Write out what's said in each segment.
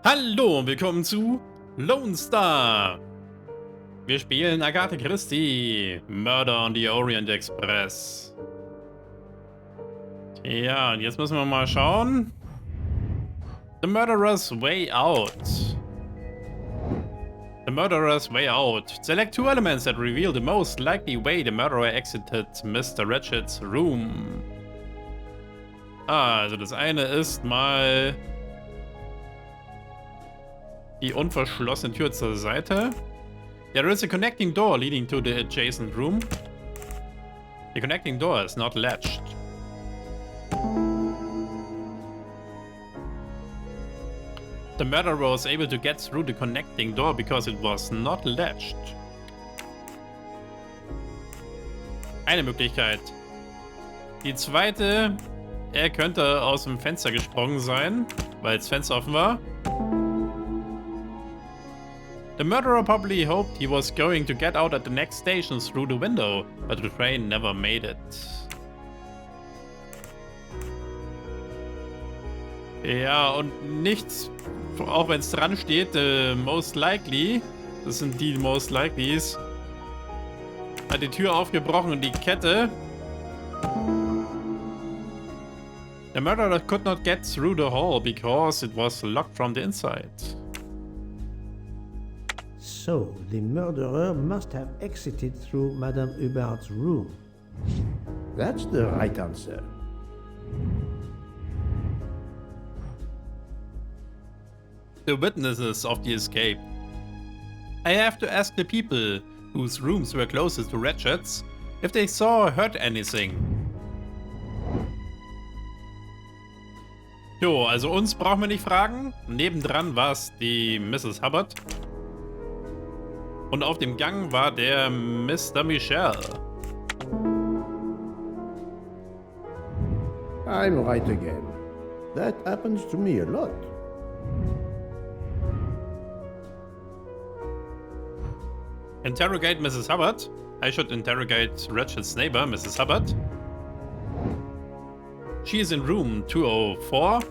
Hallo und willkommen zu Lone Star. Wir spielen Agatha Christie, Murder on the Orient Express. Ja, und jetzt müssen wir mal schauen. The Murderer's Way Out. The Murderer's Way Out. Select two elements that reveal the most likely way the murderer exited Mr. Ratchet's room. Also das eine ist mal die unverschlossene Tür zur Seite. There is a connecting door leading to the adjacent room. The connecting door is not latched. The murderer was able to get through the connecting door because it was not latched. Eine Möglichkeit. Die zweite, er könnte aus dem Fenster gesprungen sein, weil das Fenster offen war. The murderer probably hoped he was going to get out at the next station through the window, but the train never made it. Ja, und nichts, auch wenn es dran steht, most likely, das sind die most likelies, hat die Tür aufgebrochen und die Kette. The murderer could not get through the hall because it was locked from the inside. So, the murderer must have exited through Madame Hubbard's room. That's the right answer. The witnesses of the escape. I have to ask the people whose rooms were closest to Ratchet's if they saw or heard anything. Jo, also uns brauchen wir nicht fragen. Nebendran war es die Mrs. Hubbard. Und auf dem Gang war der Mr. Michel. I'm right again. That happens to me a lot. Interrogate Mrs. Hubbard. I should interrogate Ratchet's neighbor, Mrs. Hubbard. She is in room 204.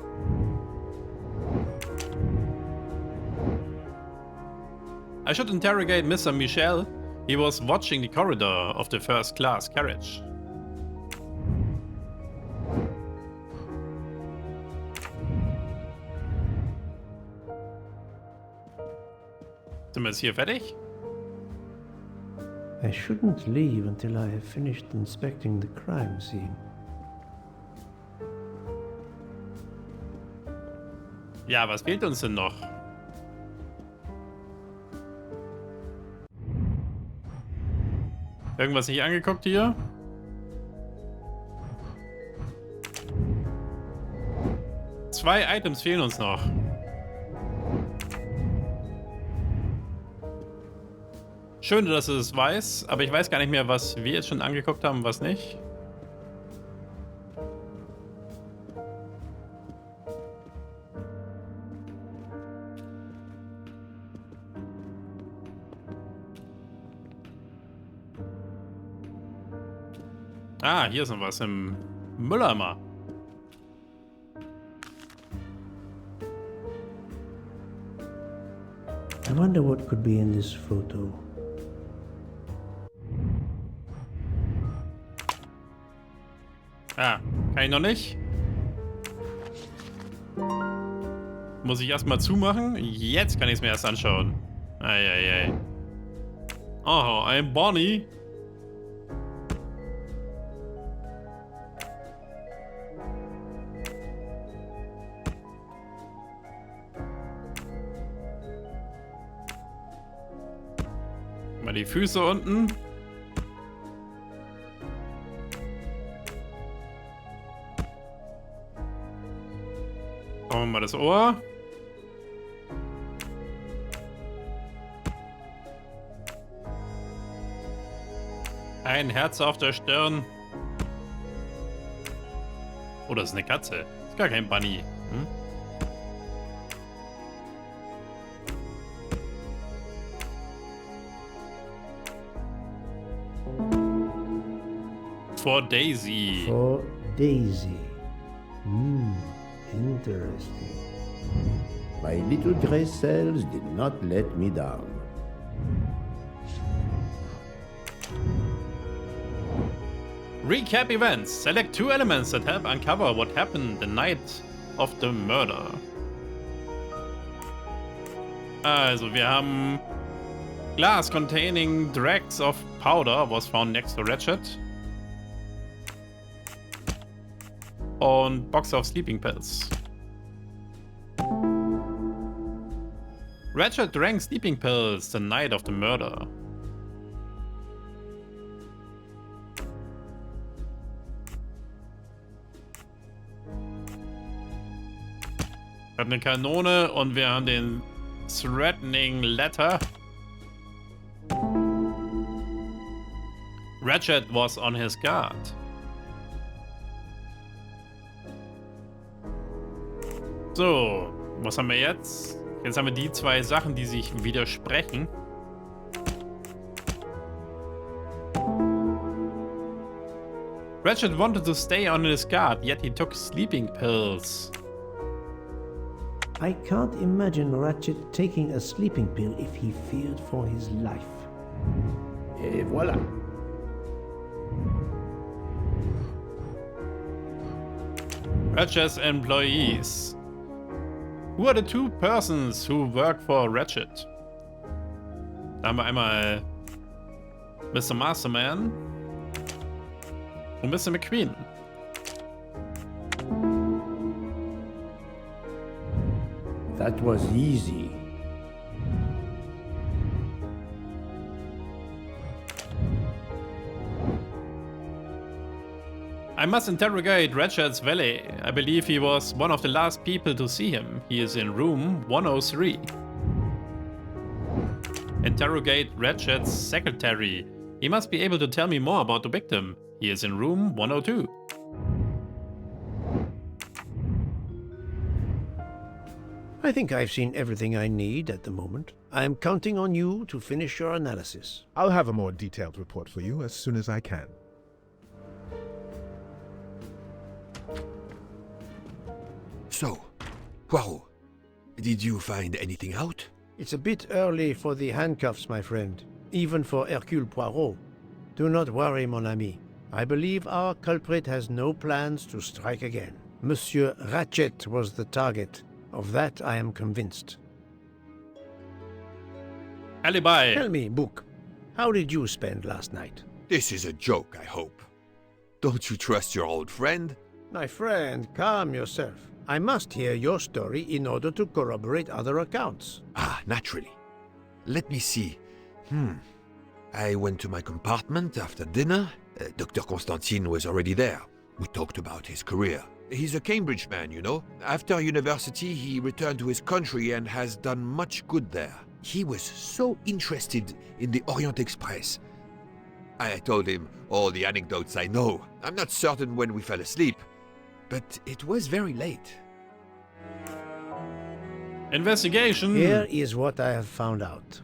I should interrogate Mr. Michel. He was watching the corridor of the first class carriage. Sind wir jetzt hier fertig? I shouldn't leave until I have finished inspecting the crime scene. Ja, was fehlt uns denn noch? Irgendwas nicht angeguckt hier? Zwei Items fehlen uns noch. Schön, dass es weiß, aber ich weiß gar nicht mehr, was wir jetzt schon angeguckt haben und was nicht. Ah, hier ist noch was im Mülleimer. I wonder what could be in this photo. Ah, kann ich noch nicht. Muss ich erstmal zumachen? Jetzt kann ich es mir erst anschauen. Eieiei. Oh, ein Bonnie. Mal die Füße unten. Schauen wir mal das Ohr. Ein Herz auf der Stirn. Oh, das ist eine Katze. Das ist gar kein Bunny. Hm? For Daisy. For Daisy. Interesting. My little grey cells did not let me down. Recap events. Select 2 elements that help uncover what happened the night of the murder. Also, wir haben glass containing dregs of powder was found next to Ratchet. Und box of sleeping pills. Ratchet drank sleeping pills the night of the murder. Wir haben eine Kanone und wir haben den Threatening Letter. Ratchet was on his guard. So, was haben wir jetzt? Jetzt haben wir die 2 Sachen, die sich widersprechen. Ratchet wanted to stay on his guard, yet he took sleeping pills. I can't imagine Ratchet taking a sleeping pill if he feared for his life. Et voilà. Ratchet's employees. Who are the 2 persons who work for Ratchet? Da haben wir einmal Mr. Masterman und Mr. McQueen. That was easy. I must interrogate Ratchet's valet. I believe he was one of the last people to see him. He is in room 103. Interrogate Ratchet's secretary. He must be able to tell me more about the victim. He is in room 102. I think I've seen everything I need at the moment. I'm counting on you to finish your analysis. I'll have a more detailed report for you as soon as I can. So, Poirot, did you find anything out? It's a bit early for the handcuffs, my friend. Even for Hercule Poirot. Do not worry, mon ami. I believe our culprit has no plans to strike again. Monsieur Ratchet was the target. Of that I am convinced. Alibi. Tell me, Book, how did you spend last night? This is a joke, I hope. Don't you trust your old friend? My friend, calm yourself. I must hear your story in order to corroborate other accounts. Ah, naturally. Let me see. I went to my compartment after dinner. Dr. Constantine was already there. We talked about his career. He's a Cambridge man, you know. After university, he returned to his country and has done much good there. He was so interested in the Orient Express. I told him all the anecdotes I know. I'm not certain when we fell asleep, but it was very late. Investigation. Here is what I have found out.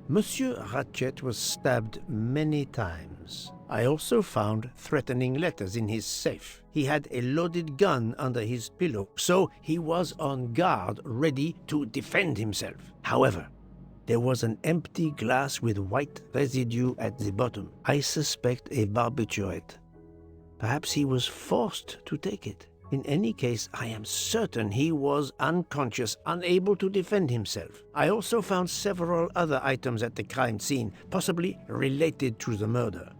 Monsieur Ratchet was stabbed many times. I also found threatening letters in his safe. He had a loaded gun under his pillow, so he was on guard, ready to defend himself. However, there was an empty glass with white residue at the bottom. I suspect a barbiturate. Perhaps he was forced to take it. In any case, I am certain he was unconscious, unable to defend himself. I also found several other items at the crime scene, possibly related to the murder.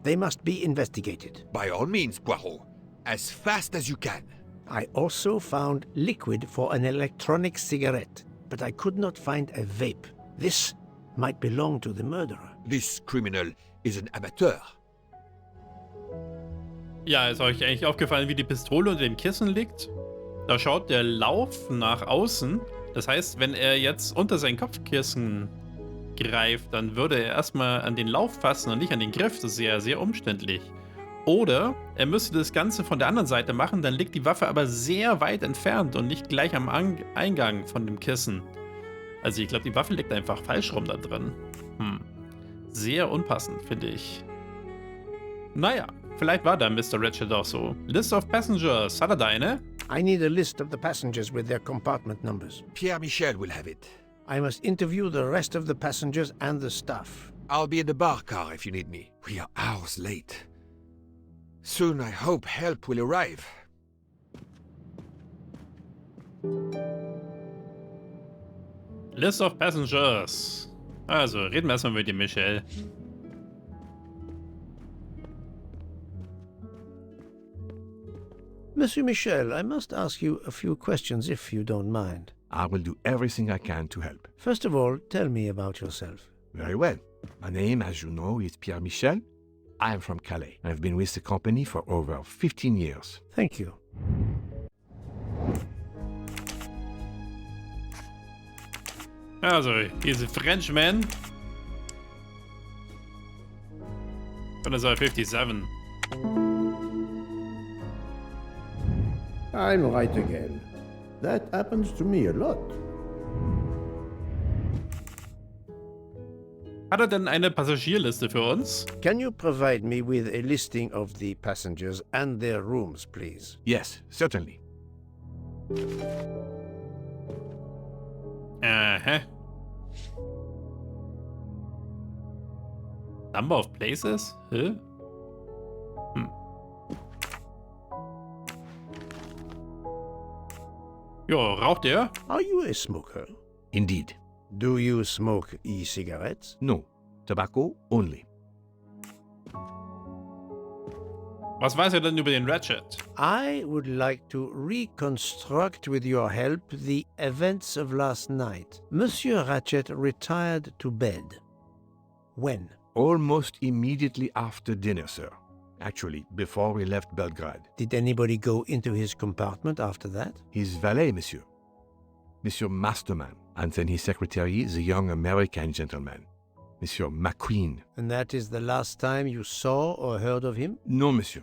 They must be investigated. By all means, Poirot. As fast as you can. I also found liquid for an electronic cigarette, but I could not find a vape. This might belong to the murderer. This criminal is an amateur. Ja, ist euch eigentlich aufgefallen, wie die Pistole unter dem Kissen liegt? Da schaut der Lauf nach außen. Das heißt, wenn er jetzt unter sein Kopfkissen greift, dann würde er erstmal an den Lauf fassen und nicht an den Griff. Das ist ja sehr umständlich. Oder er müsste das Ganze von der anderen Seite machen, dann liegt die Waffe aber sehr weit entfernt und nicht gleich am Eingang von dem Kissen. Also ich glaube, die Waffe liegt einfach falsch rum da drin. Sehr unpassend, finde ich. Naja, vielleicht war da Mr. Ratchet auch so. List of Passengers. Hat er da eine? I need a list of the passengers with their compartment numbers. Pierre Michel will have it. I must interview the rest of the passengers and the staff. I'll be in the bar car if you need me. We are hours late. Soon I hope help will arrive. List of passengers. Also, reden wir erstmal mit dem Michel. Monsieur Michel, I must ask you a few questions if you don't mind. I will do everything I can to help. First of all, tell me about yourself. Very well. My name, as you know, is Pierre Michel. I am from Calais. I've been with the company for over 15 years. Thank you. Also, he's a Frenchman. Und er soll 57. I'm right again. That happens to me a lot. Hat er denn eine Passagierliste für uns? Can you provide me with a listing of the passengers and their rooms, please? Yes, certainly. Aha. Number of places? Hä? Jo, raucht er? Are you a smoker? Indeed. Do you smoke e-cigarettes? No. Tobacco only. Was weiß er denn über den Ratchet? I would like to reconstruct with your help the events of last night. Monsieur Ratchet retired to bed. When? Almost immediately after dinner, sir. Actually, before we left Belgrade. Did anybody go into his compartment after that? His valet, monsieur. Monsieur Masterman. And then his secretary, the young American gentleman. Monsieur McQueen. And that is the last time you saw or heard of him? No, monsieur.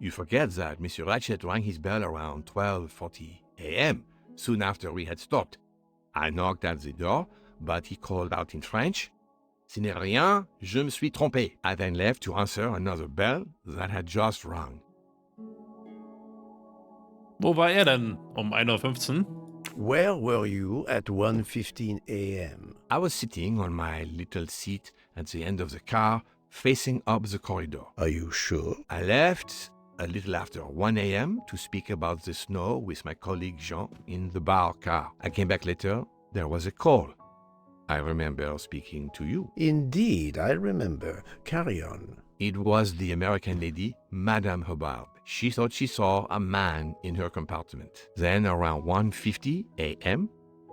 You forget that Monsieur Ratchet rang his bell around 12:40 a.m., soon after we had stopped. I knocked at the door, but he called out in French, "Ce n'est rien, je me suis trompé." I then left to answer another bell that had just rung. Wo war er denn? Um 1:15 Uhr? Where were you at 1:15 a.m.? I was sitting on my little seat at the end of the car, facing up the corridor. Are you sure? I left a little after 1 a.m. to speak about the snow with my colleague Jean in the bar car. I came back later. There was a call. I remember speaking to you. Indeed, I remember. Carry on. It was the American lady, Madame Hubbard. She thought she saw a man in her compartment. Then, around 1:50 a.m.,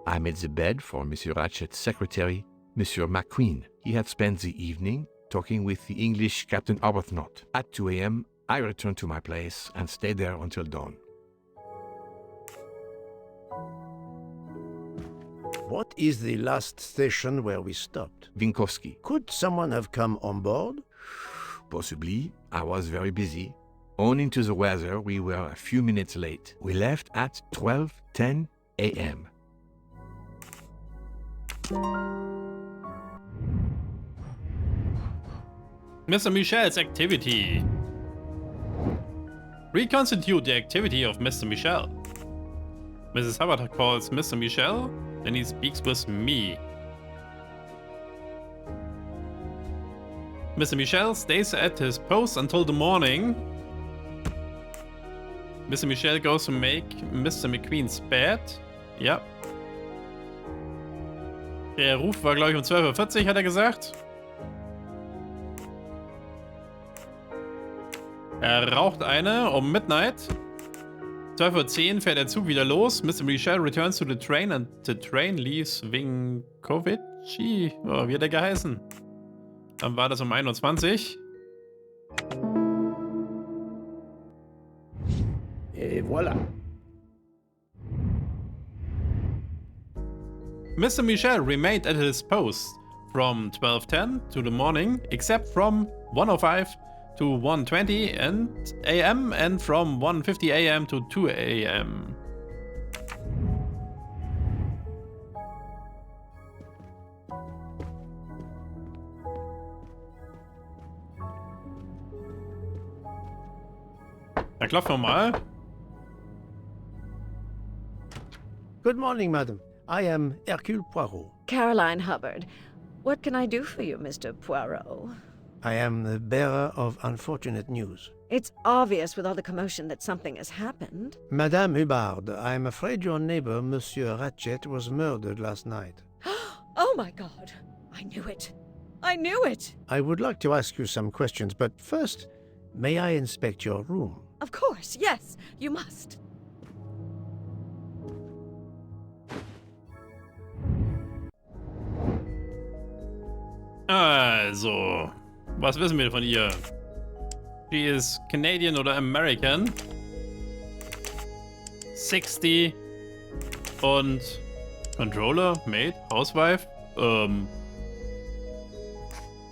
I made the bed for Monsieur Ratchet's secretary, Monsieur McQueen. He had spent the evening talking with the English Captain Arbuthnot. At 2 a.m., I returned to my place and stayed there until dawn. What is the last station where we stopped? Winkowski. Could someone have come on board? Possibly. I was very busy. Owing to the weather, we were a few minutes late. We left at 12:10 a.m. Mr. Michel's activity. Reconstitute the activity of Mr. Michel. Mrs. Hubbard calls Mr. Michel, then he speaks with me. Mr. Michel stays at his post until the morning. Mr. Michel goes to make Mr. McQueen's bed. Ja. Der Ruf war, glaube ich, um 12:40 Uhr, hat er gesagt. Er raucht eine um Midnight. 12:10 Uhr fährt der Zug wieder los. Mr. Michel returns to the train and the train leaves Winkovici. Oh, wie hat er geheißen? Dann war das um 21 Uhr. Et voilà. Mr. Michel remained at his post from 12:10 to the morning, except from 1:05 to 1:20 a.m. and from 1:50 a.m. to 2 a.m. Da klopfen wir mal. Good morning, madam. I am Hercule Poirot. Caroline Hubbard. What can I do for you, Mr. Poirot? I am the bearer of unfortunate news. It's obvious with all the commotion that something has happened. Madame Hubbard, I am afraid your neighbor, Monsieur Ratchet, was murdered last night. Oh my God! I knew it! I knew it! I would like to ask you some questions, but first, may I inspect your room? Of course, yes, you must. Also, was wissen wir von ihr? She is Canadian oder American. 60 und Controller, Maid, Housewife. Ich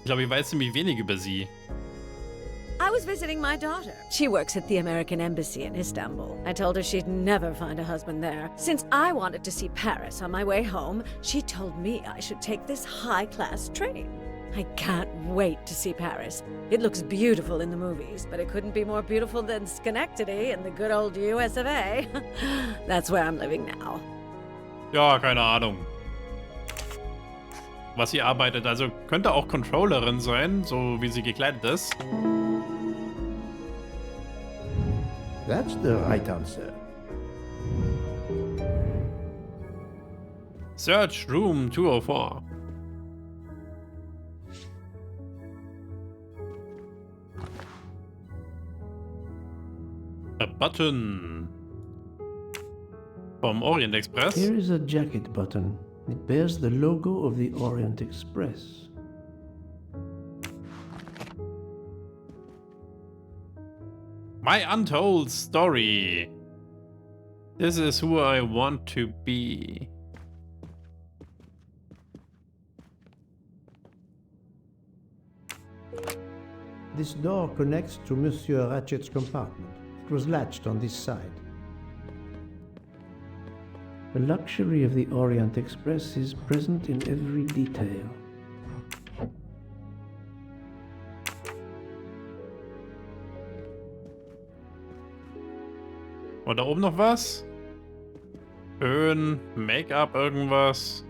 glaube, ich weiß ziemlich wenig über sie. I was visiting my daughter. She works at the American Embassy in Istanbul. I told her she'd never find a husband there. Since I wanted to see Paris on my way home, she told me I should take this high-class train. I can't wait to see Paris. It looks beautiful in the movies, but it couldn't be more beautiful than Schenectady in the good old US of A. That's where I'm living now. Ja, keine Ahnung. Was sie arbeitet, also könnte auch Controllerin sein, so wie sie gekleidet ist. That's the right answer. Search Room 204. A button. Vom Orient Express. Here is a jacket button. It bears the logo of the Orient Express. My untold story. This is who I want to be. This door connects to Monsieur Ratchet's compartment. It was latched on this side. The luxury of the Orient Express is present in every detail. War da oben noch was? Föhn, Make-up, irgendwas.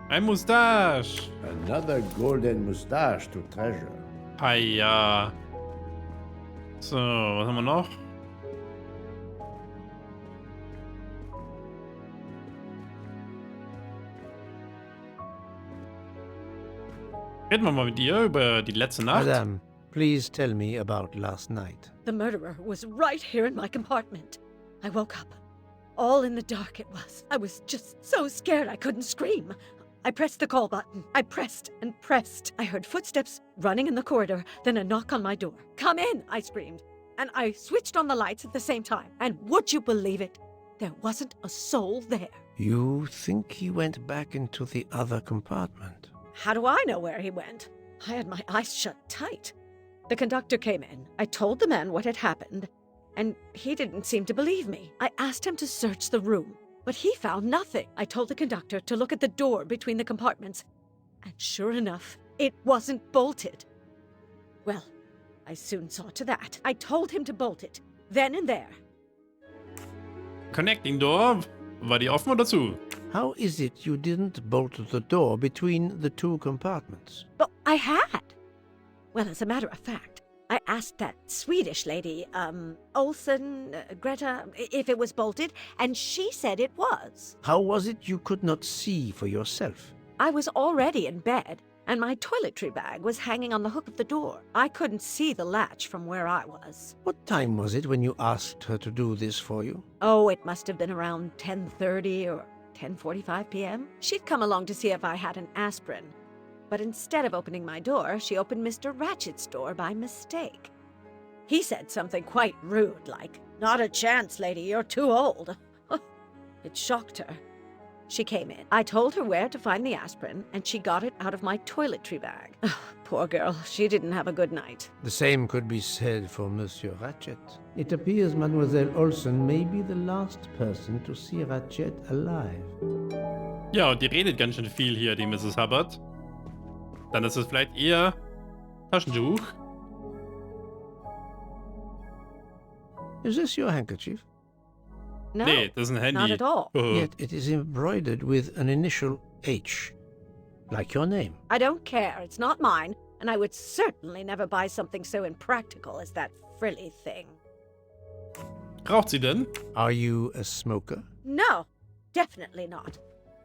Ein Mustache. Another golden mustache to treasure. Ja. So, was haben wir noch? Reden wir mal mit dir über die letzte Nacht. Madame, please tell me about last night. The murderer was right here in my compartment. I woke up. All in the dark it was. I was just so scared I couldn't scream. I pressed the call button. I pressed and pressed. I heard footsteps running in the corridor, then a knock on my door. Come in, I screamed. And I switched on the lights at the same time. And would you believe it? There wasn't a soul there. You think he went back into the other compartment? How do I know where he went? I had my eyes shut tight. The conductor came in. I told the man what had happened, and he didn't seem to believe me. I asked him to search the room, but he found nothing. I told the conductor to look at the door between the compartments, and sure enough, it wasn't bolted. Well, I soon saw to that. I told him to bolt it, then and there. Connecting Door. War die offen oder zu? How is it you didn't bolt the door between the two compartments? But I had. Well, as a matter of fact, I asked that Swedish lady, Olsen, Greta, if it was bolted, and she said it was. How was it you could not see for yourself? I was already in bed, and my toiletry bag was hanging on the hook of the door. I couldn't see the latch from where I was. What time was it when you asked her to do this for you? Oh, it must have been around 10:30 or 10:45 p.m. She'd come along to see if I had an aspirin. But instead of opening my door, she opened Mr. Ratchet's door by mistake. He said something quite rude, like, "Not a chance, lady, you're too old." It shocked her. She came in. I told her where to find the aspirin, and she got it out of my toiletry bag. Poor girl, she didn't have a good night. The same could be said for Monsieur Ratchet. It appears Mademoiselle Olsen may be the last person to see Ratchet alive. Ja, und die redet ganz schön viel hier, die Mrs. Hubbard. Dann ist es vielleicht eher Taschentuch. Is this your handkerchief? No, Nee, das ist ein Handy. not at all. Yet it is embroidered with an initial H, like your name. I don't care. It's not mine, and I would certainly never buy something so impractical as that frilly thing. Raucht sie denn? Are you a smoker? No, definitely not.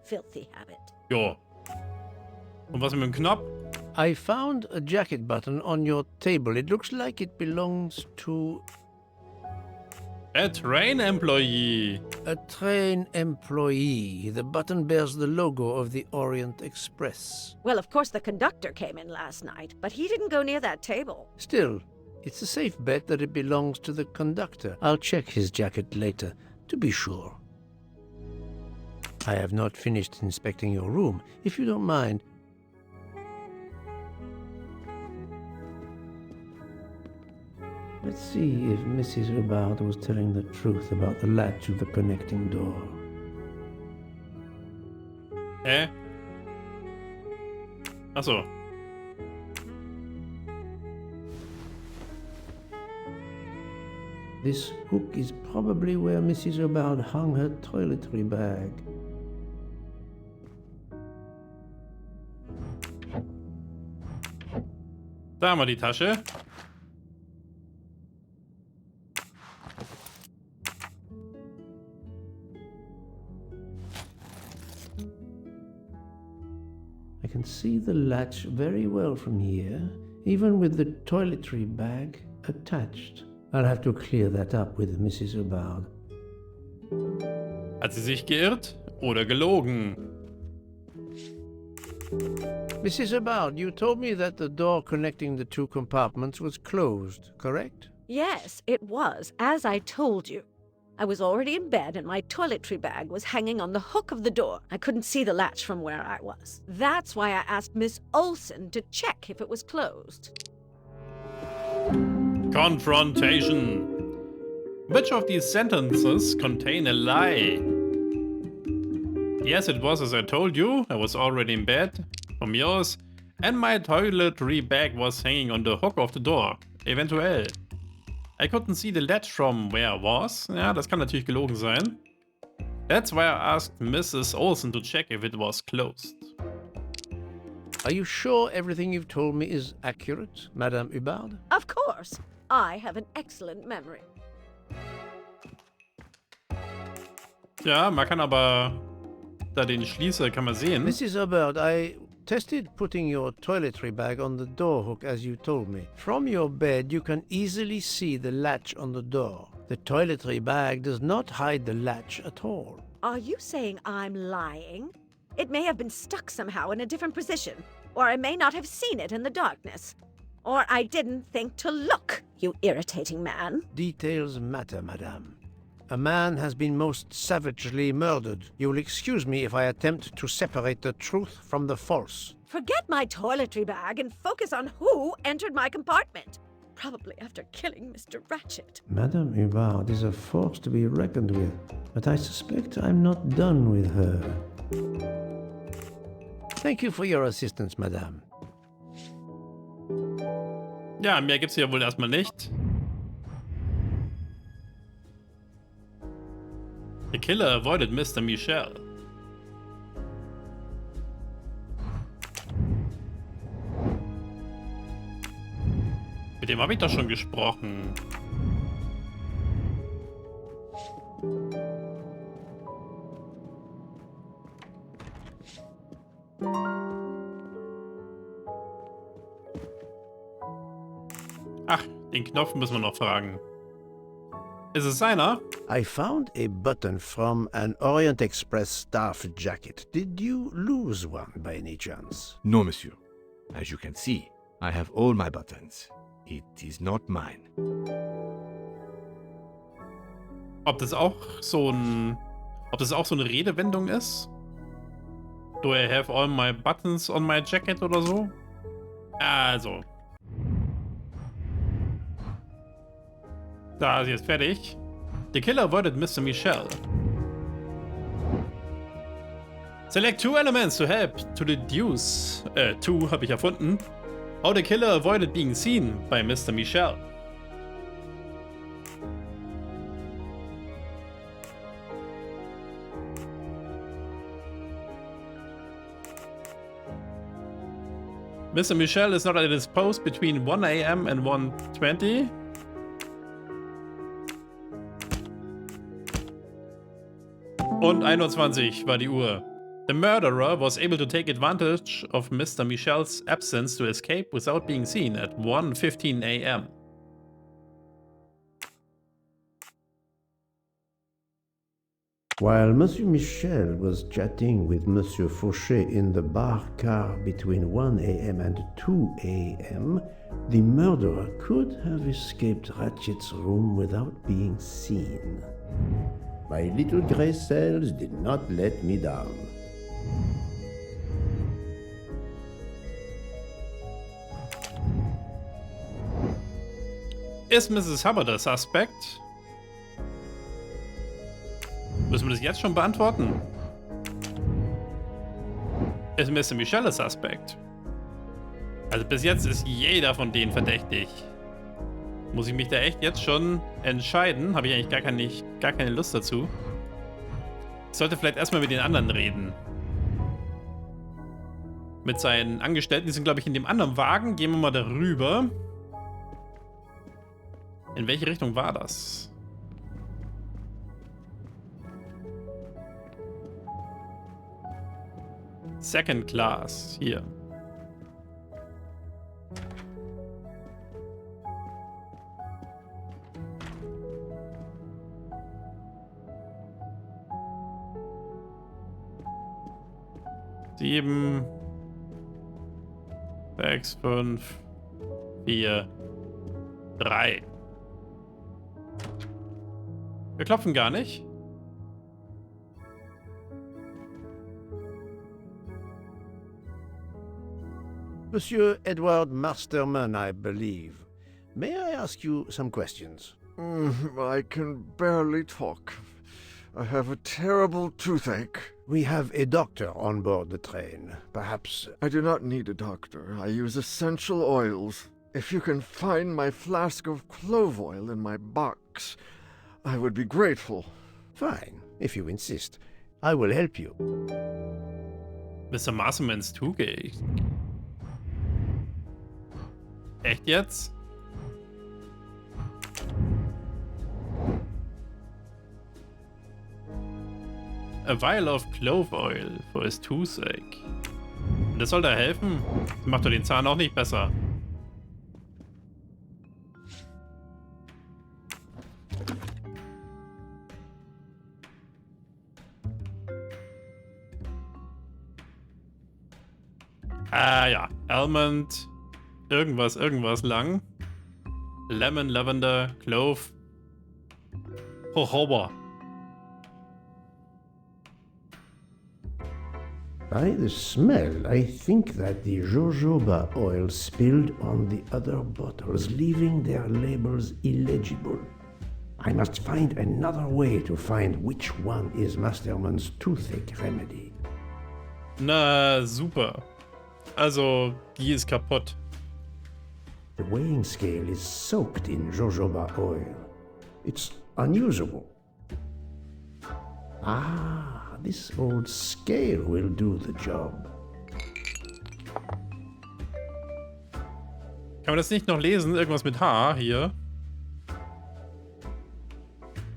Filthy habit. Jo. Und was mit dem Knopf? I found a jacket button on your table. It looks like it belongs to A train employee. a train employee. The button bears the logo of the Orient Express. Well, of course the conductor came in last night, but he didn't go near that table. Still, it's a safe bet that it belongs to the conductor. I'll check his jacket later, to be sure. I have not finished inspecting your room. If you don't mind, let's see if Mrs. Hubbard was telling the truth about the latch of the connecting door. Hä? Achso. This hook is probably where Mrs. Hubbard hung her toiletry bag. Da haben wir die Tasche. I can see the latch very well from here, even with the toiletry bag attached. I'll have to clear that up with Mrs. Hubbard. Hat sie sich geirrt oder gelogen? Mrs. Hubbard, you told me that the door connecting the two compartments was closed, correct? Yes, it was, as I told you. I was already in bed and my toiletry bag was hanging on the hook of the door. I couldn't see the latch from where I was. That's why I asked Miss Olsen to check if it was closed. Confrontation. Which of these sentences contain a lie? Yes, it was as I told you. I was already in bed. From yours. And my toiletry bag was hanging on the hook of the door. Eventuell. I couldn't see the latch from where I was. Ja, das kann natürlich gelogen sein. That's why I asked Mrs. Olsen to check if it was closed. Are you sure everything you've told me is accurate, Madame Hubbard? Of course. I have an excellent memory. Ja, man kann aber da den Schließer kann man sehen. Mrs. Hubbard, I tested putting your toiletry bag on the door hook as you told me. From your bed, you can easily see the latch on the door. The toiletry bag does not hide the latch at all. Are you saying I'm lying? It may have been stuck somehow in a different position, or I may not have seen it in the darkness. Or I didn't think to look, you irritating man. Details matter, madame. A man has been most savagely murdered. You will excuse me if I attempt to separate the truth from the false. Forget my toiletry bag and focus on who entered my compartment. Probably after killing Mr. Ratchet. Madame Hubbard is a force to be reckoned with, but I suspect I'm not done with her. Thank you for your assistance, madame. Ja, mehr gibt's hier wohl erstmal nicht. The killer avoided Mr. Michel. Mit dem habe ich doch schon gesprochen. Ach, den Knopf müssen wir noch fragen. Ist es seiner? I found a button from an Orient Express staff jacket. Did you lose one by any chance? No, monsieur. As you can see, I have all my buttons. It is not mine. Ob das auch so eine Redewendung ist? Do I have all my buttons on my jacket oder so? Also. Da ist jetzt fertig. The killer avoided Mr. Michel. Select two elements to help to deduce. Two habe ich erfunden. How the killer avoided being seen by Mr. Michel. Mr. Michel is not at his post between 1 a.m. and 1:20. Und 21 war die Uhr. The murderer was able to take advantage of Mr. Michel's absence to escape without being seen at 1:15 a.m. While Monsieur Michel was chatting with Monsieur Fauchet in the bar car between 1 a.m. and 2 a.m., the murderer could have escaped Ratchet's room without being seen. My little grey cells did not let me down. Ist Mrs. Hubbard der Suspect? Müssen wir das jetzt schon beantworten? Ist Mr. Michel der Suspect? Also bis jetzt ist jeder von denen verdächtig. Muss ich mich da echt jetzt schon entscheiden? Habe ich eigentlich gar keine Lust dazu. Ich sollte vielleicht erstmal mit den anderen reden. Mit seinen Angestellten. Die sind, glaube ich, in dem anderen Wagen. Gehen wir mal darüber. In welche Richtung war das? Second Class. Hier. Sieben, 6, 5, 4, 3. Wir klopfen gar nicht. Monsieur Edward Masterman, I believe. May I ask you some questions? I can barely talk. I have a terrible toothache. We have a doctor on board the train. Perhaps... I do not need a doctor. I use essential oils. If you can find my flask of clove oil in my box, I would be grateful. Fine, if you insist. I will help you. Mr. Mastermans Toothache. Echt jetzt? A vial of clove oil for his toothache. Und das soll da helfen? Das macht doch den Zahn auch nicht besser. Ah ja, Almond, irgendwas lang. Lemon, Lavender, Clove. Jojoba. By the smell, I think that the jojoba oil spilled on the other bottles, leaving their labels illegible. I must find another way to find which one is Masterman's toothache remedy. Na, super. Also, die ist kaputt. The weighing scale is soaked in jojoba oil. It's unusable. Ah, this old scale will do the job. Kann man das nicht noch lesen? Irgendwas mit H hier.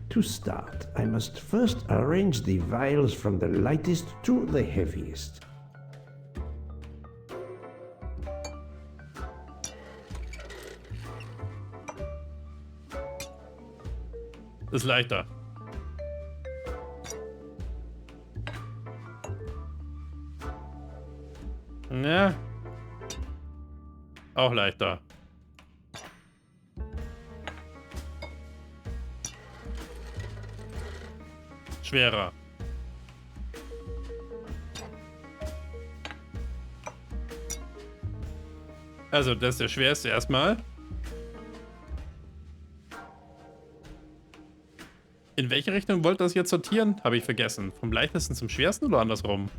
To start, I must first arrange the vials from the lightest to the heaviest. Ist leichter. Ja. Auch leichter. Schwerer. Also, das ist der schwerste erstmal. In welche Richtung wollt ihr das jetzt sortieren? Habe ich vergessen. Vom leichtesten zum schwersten oder andersrum?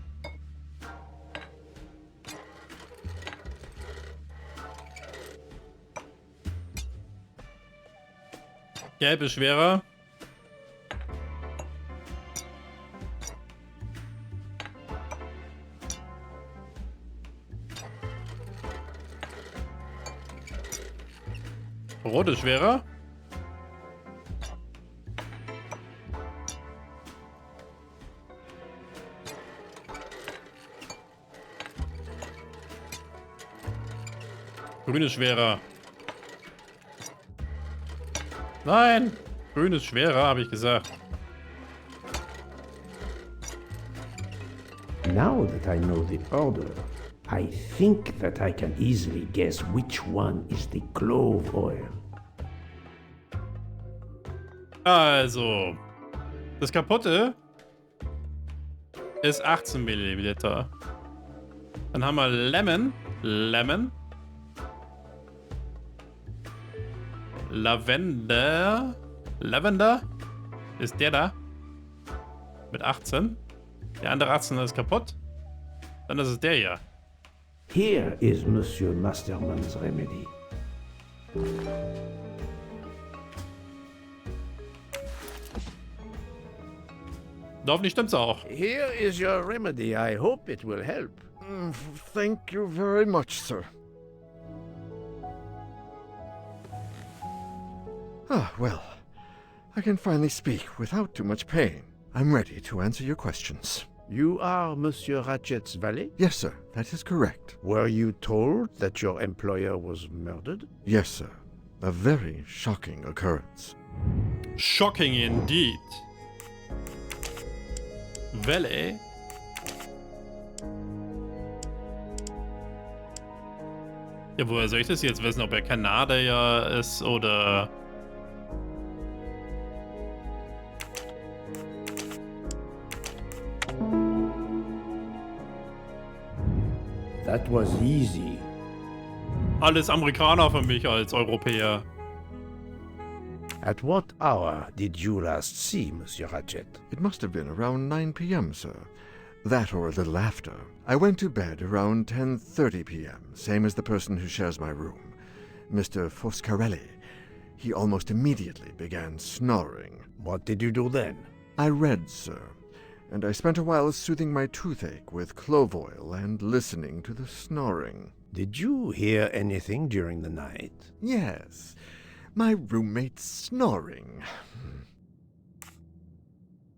Gelb ist schwerer. Rot ist schwerer. Grün ist schwerer. Nein! Grün ist schwerer, habe ich gesagt. Now that I know the order, I think that I can easily guess which one is the clove oil. Also, das kaputte ist 18 Milliliter. Dann haben wir Lemon. Lavender ist der da. Mit 18. Der andere 18 ist kaputt. Dann ist es der hier. Here is Monsieur Masterman's remedy. Hoffentlich stimmt's auch. Here is your remedy. I hope it will help. Thank you very much, sir. Ah, well, I can finally speak without too much pain. I'm ready to answer your questions. You are Monsieur Ratchet's valet? Yes, sir, that is correct. Were you told that your employer was murdered? Yes, sir. A very shocking occurrence. Shocking indeed. Valet. Ja, woher soll ich das jetzt wissen, ob er Kanadier ist oder... That was easy. Alles Amerikaner für mich als Europäer. At what hour did you last see Monsieur Ratchet? It must have been around 9 p.m., sir. That or a little after. I went to bed around 10:30 p.m., same as the person who shares my room, Mr. Foscarelli. He almost immediately began snoring. What did you do then? I read, sir, and I spent a while soothing my toothache with clove oil and listening to the snoring. Did you hear anything during the night? Yes, my roommate's snoring.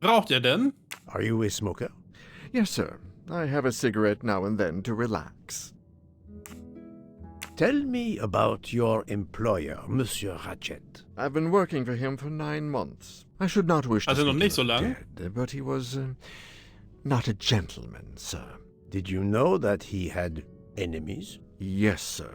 Raucht ihr denn? Are you a smoker? Yes, sir. I have a cigarette now and then to relax. Tell me about your employer, Monsieur Ratchet. I've been working for him for 9 months. I should not wish to Also noch speak nicht so of lang? dead, but he was not a gentleman, sir. Did you know that he had enemies? Yes, sir.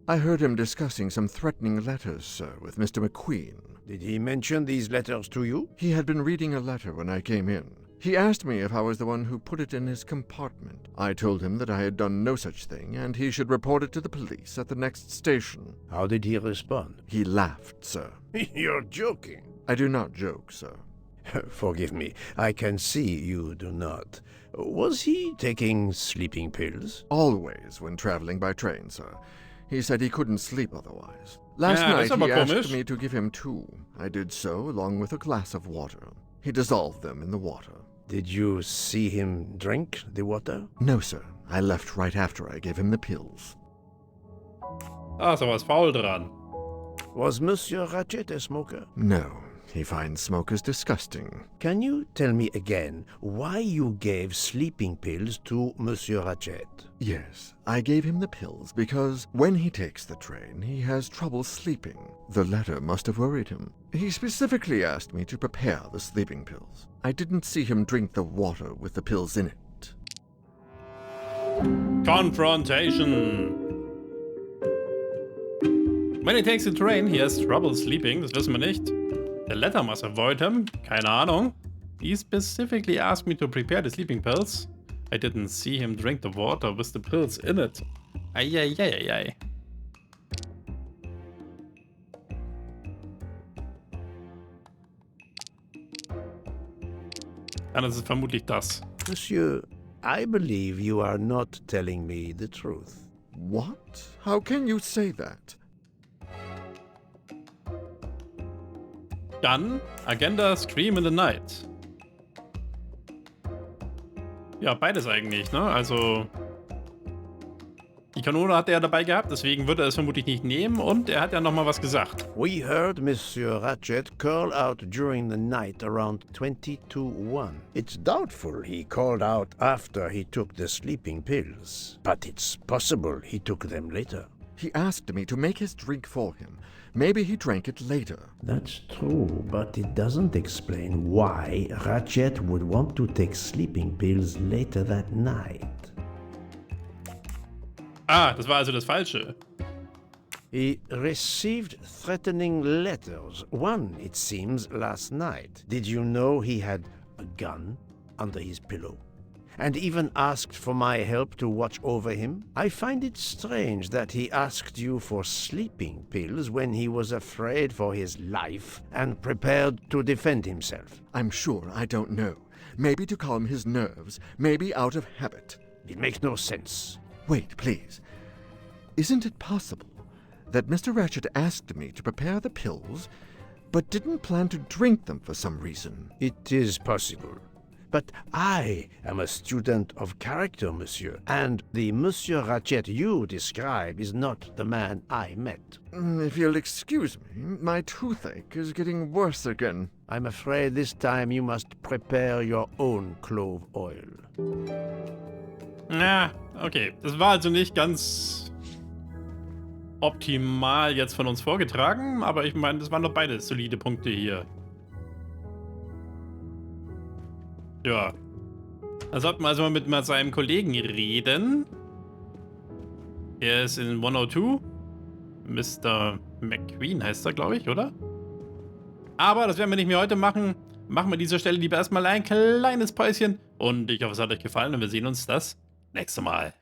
I heard him discussing some threatening letters, sir, with Mr. McQueen. Did he mention these letters to you? He had been reading a letter when I came in. He asked me if I was the one who put it in his compartment. I told him that I had done no such thing, and he should report it to the police at the next station. How did he respond? He laughed, sir. You're joking. I do not joke, sir. Forgive me, I can see you do not. Was he taking sleeping pills? Always when traveling by train, sir. He said he couldn't sleep otherwise. Last Ja, das night ist aber he asked komisch. me to give him 2. I did so, along with a glass of water. He dissolved them in the water. Did you see him drink the water? No, sir. I left right after I gave him the pills. Da ist aber was faul dran. Was Monsieur Ratchet a smoker? No, he finds smokers disgusting. Can you tell me again why you gave sleeping pills to Monsieur Ratchet? Yes, I gave him the pills because when he takes the train, he has trouble sleeping. The letter must have worried him. He specifically asked me to prepare the sleeping pills. I didn't see him drink the water with the pills in it. Confrontation. When he takes the train, he has trouble sleeping. Das wissen wir nicht. The letter must avoid him. Keine Ahnung. He specifically asked me to prepare the sleeping pills. I didn't see him drink the water with the pills in it. Eieieiei. Dann ist es vermutlich das. Monsieur, I believe you are not telling me the truth. What? How can you say that? Dann Agenda Scream in the Night. Ja, beides eigentlich, ne? Also Die Kanone hat er ja dabei gehabt, deswegen würde er es vermutlich nicht nehmen. Und er hat ja nochmal was gesagt. We heard Monsieur Ratchet call out during the night around 20 to 1. It's doubtful he called out after he took the sleeping pills, but it's possible he took them later. He asked me to make his drink for him. Maybe he drank it later. That's true, but it doesn't explain why Ratchet would want to take sleeping pills later that night. Ah, das war also das Falsche. He received threatening letters. One, it seems, last night. Did you know he had a gun under his pillow? And even asked for my help to watch over him? I find it strange that he asked you for sleeping pills when he was afraid for his life and prepared to defend himself. I'm sure I don't know. Maybe to calm his nerves, maybe out of habit. It makes no sense. Wait, please. Isn't it possible that Mr. Ratchet asked me to prepare the pills, but didn't plan to drink them for some reason? It is possible. But I am a student of character, monsieur, and the Monsieur Ratchet you describe is not the man I met. If you'll excuse me, my toothache is getting worse again. I'm afraid this time you must prepare your own clove oil. Ja, okay. Das war also nicht ganz optimal jetzt von uns vorgetragen, aber ich meine, das waren doch beide solide Punkte hier. Ja. Da sollten wir also mal mit seinem Kollegen reden. Er ist in 102. Mr. McQueen heißt er, glaube ich, oder? Aber das werden wir nicht mehr heute machen. Machen wir an dieser Stelle lieber erstmal ein kleines Päuschen. Und ich hoffe, es hat euch gefallen und wir sehen uns das nächste Mal.